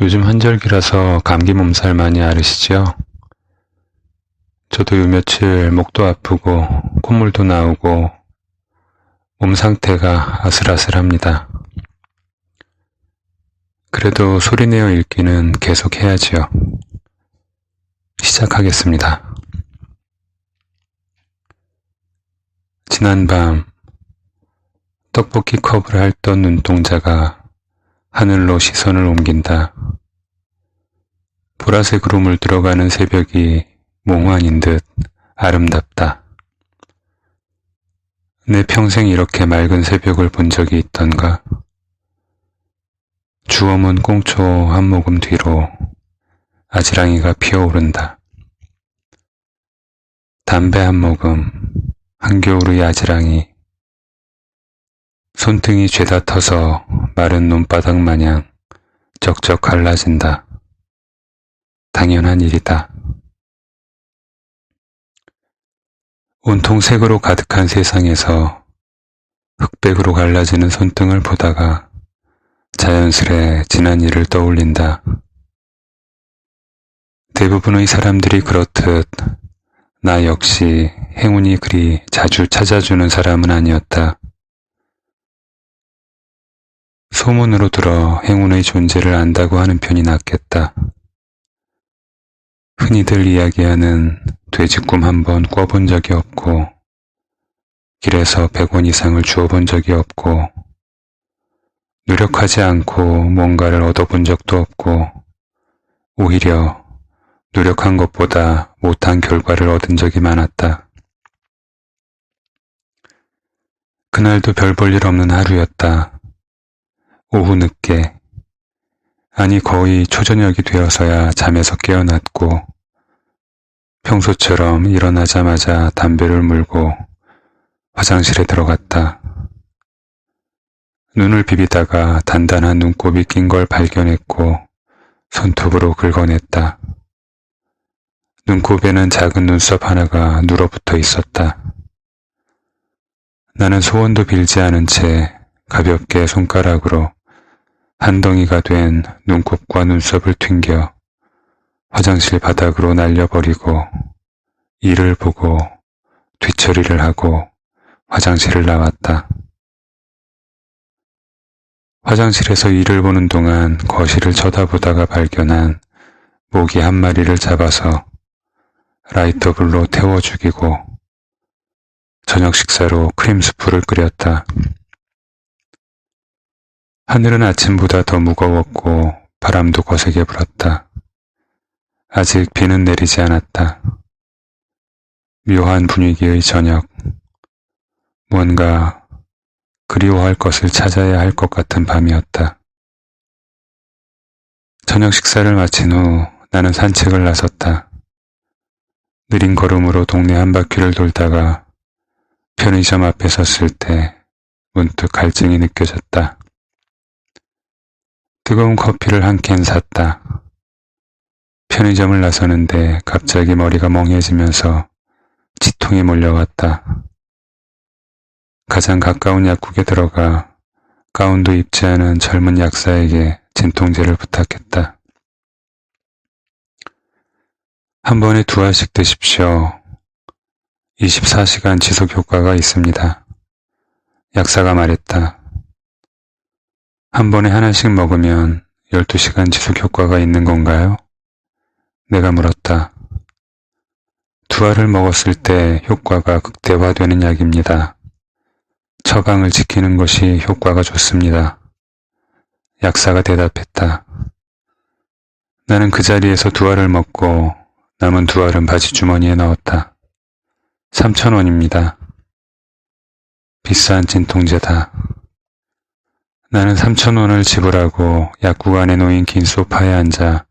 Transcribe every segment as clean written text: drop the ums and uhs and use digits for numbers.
요즘 한절기라서 감기 몸살 많이 앓으시죠? 저도 요 며칠 목도 아프고 콧물도 나오고 몸 상태가 아슬아슬합니다. 그래도 소리내어 읽기는 계속 해야지요. 시작하겠습니다. 지난밤 떡볶이 컵을 핥던 눈동자가 하늘로 시선을 옮긴다. 보라색으로 물들어가는 새벽이 몽환인 듯 아름답다. 내 평생 이렇게 맑은 새벽을 본 적이 있던가? 주워문 꽁초 한 모금 뒤로 아지랑이가 피어오른다. 담배 한 모금, 한겨울의 아지랑이, 손등이 죄다 터서 마른 논바닥 마냥 쩍쩍 갈라진다. 당연한 일이다. 온통 색으로 가득한 세상에서 흑백으로 갈라지는 손등을 보다가 자연스레 지난 일을 떠올린다. 대부분의 사람들이 그렇듯 나 역시 행운이 그리 자주 찾아주는 사람은 아니었다. 소문으로 들어 행운의 존재를 안다고 하는 편이 낫겠다. 흔히들 이야기하는 돼지꿈 한 번 꿔본 적이 없고 길에서 100원 이상을 주워본 적이 없고 노력하지 않고 뭔가를 얻어본 적도 없고 오히려 노력한 것보다 못한 결과를 얻은 적이 많았다. 그날도 별 볼 일 없는 하루였다. 오후 늦게, 아니 거의 초저녁이 되어서야 잠에서 깨어났고 평소처럼 일어나자마자 담배를 물고 화장실에 들어갔다. 눈을 비비다가 단단한 눈곱이 낀 걸 발견했고 손톱으로 긁어냈다. 눈곱에는 작은 눈썹 하나가 눌어붙어 있었다. 나는 소원도 빌지 않은 채 가볍게 손가락으로 한 덩이가 된 눈곱과 눈썹을 튕겨 화장실 바닥으로 날려버리고 이를 보고 뒤처리를 하고 화장실을 나왔다. 화장실에서 이를 보는 동안 거실을 쳐다보다가 발견한 모기 한 마리를 잡아서 라이터불로 태워 죽이고 저녁 식사로 크림 수프를 끓였다. 하늘은 아침보다 더 무거웠고 바람도 거세게 불었다. 아직 비는 내리지 않았다. 묘한 분위기의 저녁. 뭔가 그리워할 것을 찾아야 할 것 같은 밤이었다. 저녁 식사를 마친 후 나는 산책을 나섰다. 느린 걸음으로 동네 한 바퀴를 돌다가 편의점 앞에 섰을 때 문득 갈증이 느껴졌다. 뜨거운 커피를 한 캔 샀다. 편의점을 나서는데 갑자기 머리가 멍해지면서 치통이 몰려왔다. 가장 가까운 약국에 들어가 가운도 입지 않은 젊은 약사에게 진통제를 부탁했다. 한 번에 2알씩 드십시오. 24시간 지속 효과가 있습니다. 약사가 말했다. 한 번에 하나씩 먹으면 12시간 지속 효과가 있는 건가요? 내가 물었다. 2알을 먹었을 때 효과가 극대화되는 약입니다. 처방을 지키는 것이 효과가 좋습니다. 약사가 대답했다. 나는 그 자리에서 2알을 먹고 남은 2알은 바지 주머니에 넣었다. 3,000원입니다. 비싼 진통제다. 나는 3,000원을 지불하고 약국 안에 놓인 긴 소파에 앉아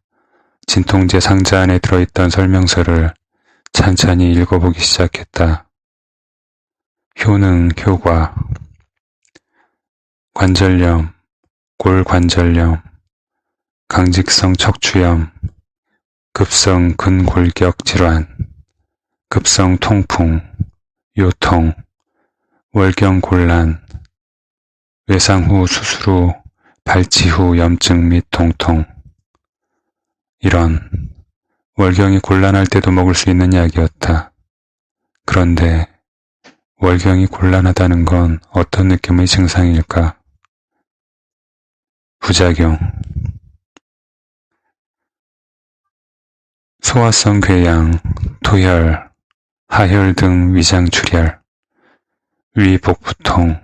진통제 상자 안에 들어있던 설명서를 찬찬히 읽어보기 시작했다. 효능, 효과, 관절염, 골관절염, 강직성 척추염, 급성 근골격 질환, 급성 통풍, 요통, 월경 곤란, 외상 후 수술 후 발치 후 염증 및 통통, 이런, 월경이 곤란할 때도 먹을 수 있는 약이었다. 그런데 월경이 곤란하다는 건 어떤 느낌의 증상일까? 부작용. 소화성 궤양, 토혈, 하혈 등 위장 출혈, 위 복부통,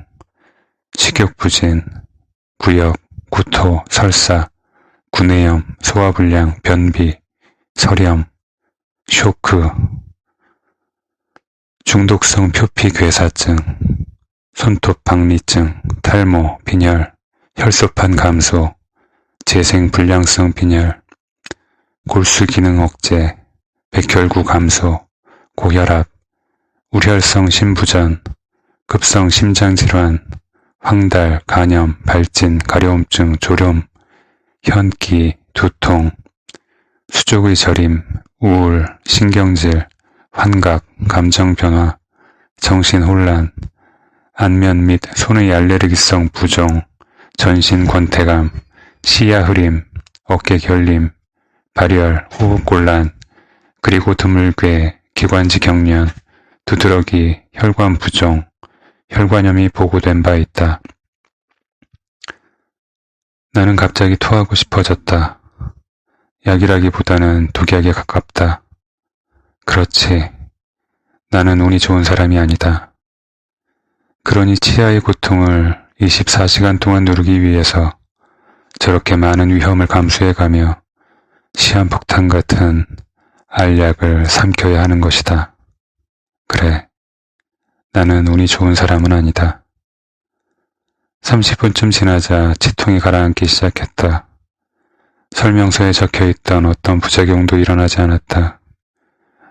식욕부진, 부역, 구토, 설사, 구내염, 소화불량, 변비, 설염, 쇼크, 중독성 표피괴사증, 손톱박리증, 탈모, 빈혈, 혈소판 감소, 재생불량성 빈혈, 골수기능 억제, 백혈구 감소, 고혈압, 우혈성 심부전, 급성 심장질환, 황달, 간염, 발진, 가려움증, 졸음, 현기, 두통, 수족의 저림, 우울, 신경질, 환각, 감정변화, 정신혼란, 안면 및 손의 알레르기성 부종, 전신 권태감, 시야 흐림, 어깨 결림, 발열, 호흡곤란, 그리고 드물게 기관지 경련, 두드러기, 혈관 부종, 혈관염이 보고된 바 있다. 나는 갑자기 토하고 싶어졌다. 약이라기보다는 독약에 가깝다. 그렇지. 나는 운이 좋은 사람이 아니다. 그러니 치아의 고통을 24시간 동안 누르기 위해서 저렇게 많은 위험을 감수해가며 시한폭탄 같은 알약을 삼켜야 하는 것이다. 그래, 나는 운이 좋은 사람은 아니다. 30분쯤 지나자 치통이 가라앉기 시작했다. 설명서에 적혀있던 어떤 부작용도 일어나지 않았다.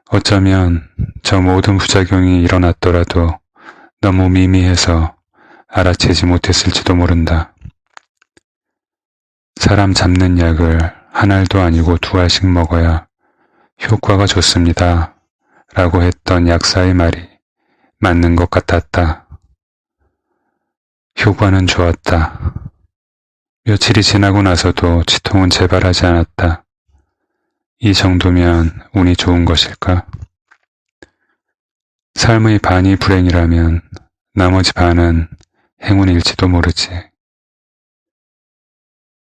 어쩌면 저 모든 부작용이 일어났더라도 너무 미미해서 알아채지 못했을지도 모른다. 사람 잡는 약을 한 알도 아니고 2알씩 먹어야 효과가 좋습니다. 라고 했던 약사의 말이 맞는 것 같았다. 효과는 좋았다. 며칠이 지나고 나서도 치통은 재발하지 않았다. 이 정도면 운이 좋은 것일까? 삶의 반이 불행이라면 나머지 반은 행운일지도 모르지.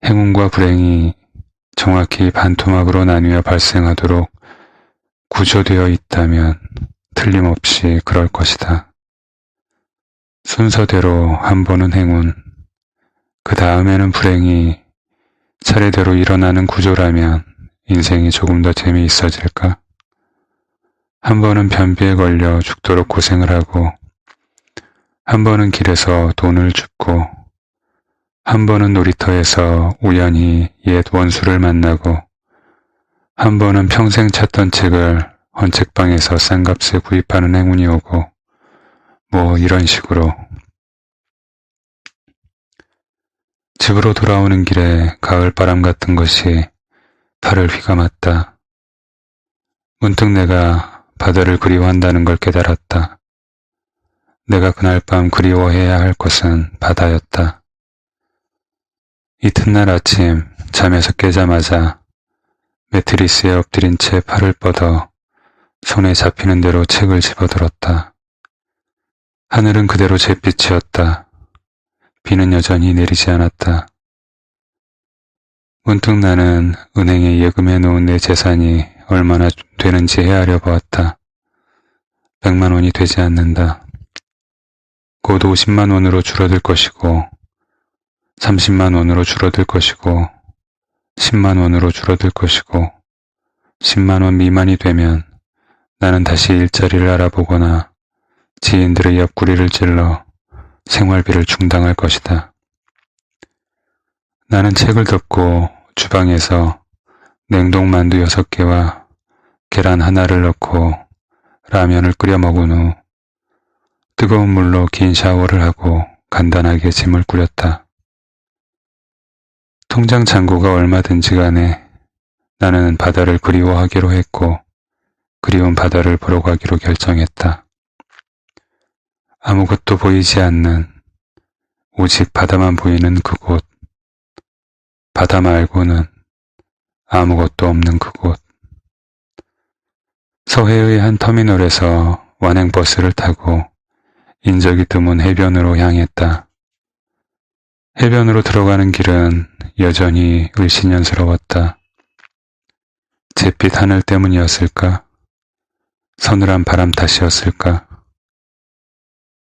행운과 불행이 정확히 반토막으로 나뉘어 발생하도록 구조되어 있다면 틀림없이 그럴 것이다. 순서대로 한 번은 행운, 그 다음에는 불행이 차례대로 일어나는 구조라면 인생이 조금 더 재미있어질까? 한 번은 변비에 걸려 죽도록 고생을 하고, 한 번은 길에서 돈을 줍고, 한 번은 놀이터에서 우연히 옛 원수를 만나고, 한 번은 평생 찾던 책을 헌책방에서 싼 값에 구입하는 행운이 오고, 뭐 이런 식으로. 집으로 돌아오는 길에 가을바람 같은 것이 팔을 휘감았다. 문득 내가 바다를 그리워한다는 걸 깨달았다. 내가 그날 밤 그리워해야 할 것은 바다였다. 이튿날 아침 잠에서 깨자마자 매트리스에 엎드린 채 팔을 뻗어 손에 잡히는 대로 책을 집어들었다. 하늘은 그대로 잿빛이었다. 비는 여전히 내리지 않았다. 문득 나는 은행에 예금해 놓은 내 재산이 얼마나 되는지 헤아려 보았다. 100만 원이 되지 않는다. 곧 50만 원으로 줄어들 것이고 30만 원으로 줄어들 것이고 10만 원으로 줄어들 것이고 10만 원 미만이 되면 나는 다시 일자리를 알아보거나 지인들의 옆구리를 찔러 생활비를 충당할 것이다. 나는 책을 덮고 주방에서 냉동만두 6개와 계란 하나를 넣고 라면을 끓여 먹은 후 뜨거운 물로 긴 샤워를 하고 간단하게 짐을 꾸렸다. 통장 잔고가 얼마든지 간에 나는 바다를 그리워하기로 했고 그리운 바다를 보러 가기로 결정했다. 아무것도 보이지 않는 오직 바다만 보이는 그곳. 바다 말고는 아무것도 없는 그곳. 서해의 한 터미널에서 완행버스를 타고 인적이 드문 해변으로 향했다. 해변으로 들어가는 길은 여전히 을씨년스러웠다. 잿빛 하늘 때문이었을까? 서늘한 바람 탓이었을까?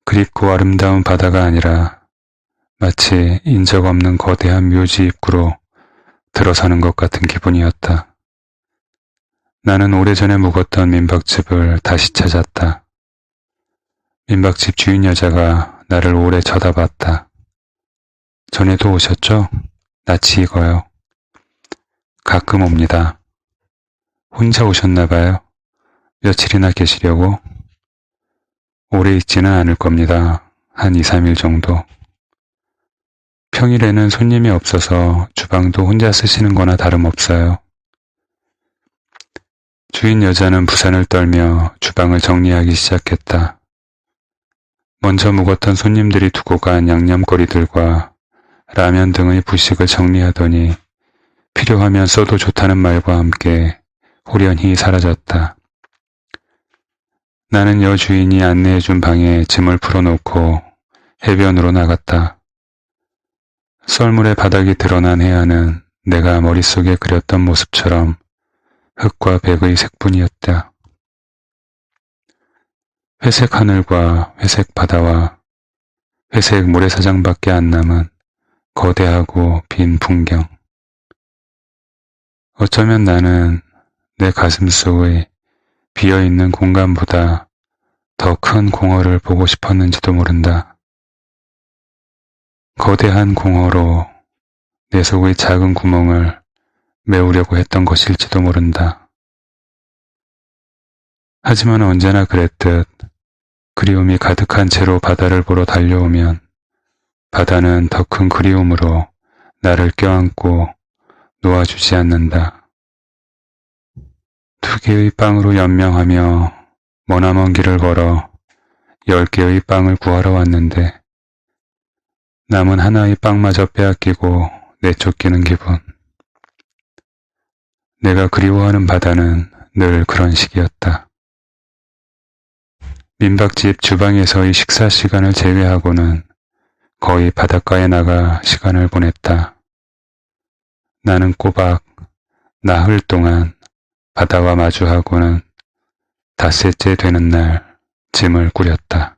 그립고 아름다운 바다가 아니라 마치 인적 없는 거대한 묘지 입구로 들어서는 것 같은 기분이었다. 나는 오래전에 묵었던 민박집을 다시 찾았다. 민박집 주인 여자가 나를 오래 쳐다봤다. 전에도 오셨죠? 낯이 익어요. 가끔 옵니다. 혼자 오셨나봐요. 며칠이나 계시려고? 오래 있지는 않을 겁니다. 한 2, 3일 정도. 평일에는 손님이 없어서 주방도 혼자 쓰시는 거나 다름없어요. 주인 여자는 부산을 떨며 주방을 정리하기 시작했다. 먼저 묵었던 손님들이 두고 간 양념거리들과 라면 등의 부식을 정리하더니 필요하면 써도 좋다는 말과 함께 호련히 사라졌다. 나는 여주인이 안내해준 방에 짐을 풀어놓고 해변으로 나갔다. 썰물의 바닥이 드러난 해안은 내가 머릿속에 그렸던 모습처럼 흙과 백의 색뿐이었다. 회색 하늘과 회색 바다와 회색 모래사장밖에 안 남은 거대하고 빈 풍경. 어쩌면 나는 내 가슴 속의 비어있는 공간보다 더 큰 공허를 보고 싶었는지도 모른다. 거대한 공허로 내 속의 작은 구멍을 메우려고 했던 것일지도 모른다. 하지만 언제나 그랬듯 그리움이 가득한 채로 바다를 보러 달려오면 바다는 더 큰 그리움으로 나를 껴안고 놓아주지 않는다. 2개의 빵으로 연명하며 머나먼 길을 걸어 10개의 빵을 구하러 왔는데 남은 하나의 빵마저 빼앗기고 내쫓기는 기분. 내가 그리워하는 바다는 늘 그런 식이었다. 민박집 주방에서의 식사 시간을 제외하고는 거의 바닷가에 나가 시간을 보냈다. 나는 꼬박 나흘 동안 바다와 마주하고는 닷새째 되는 날 짐을 꾸렸다.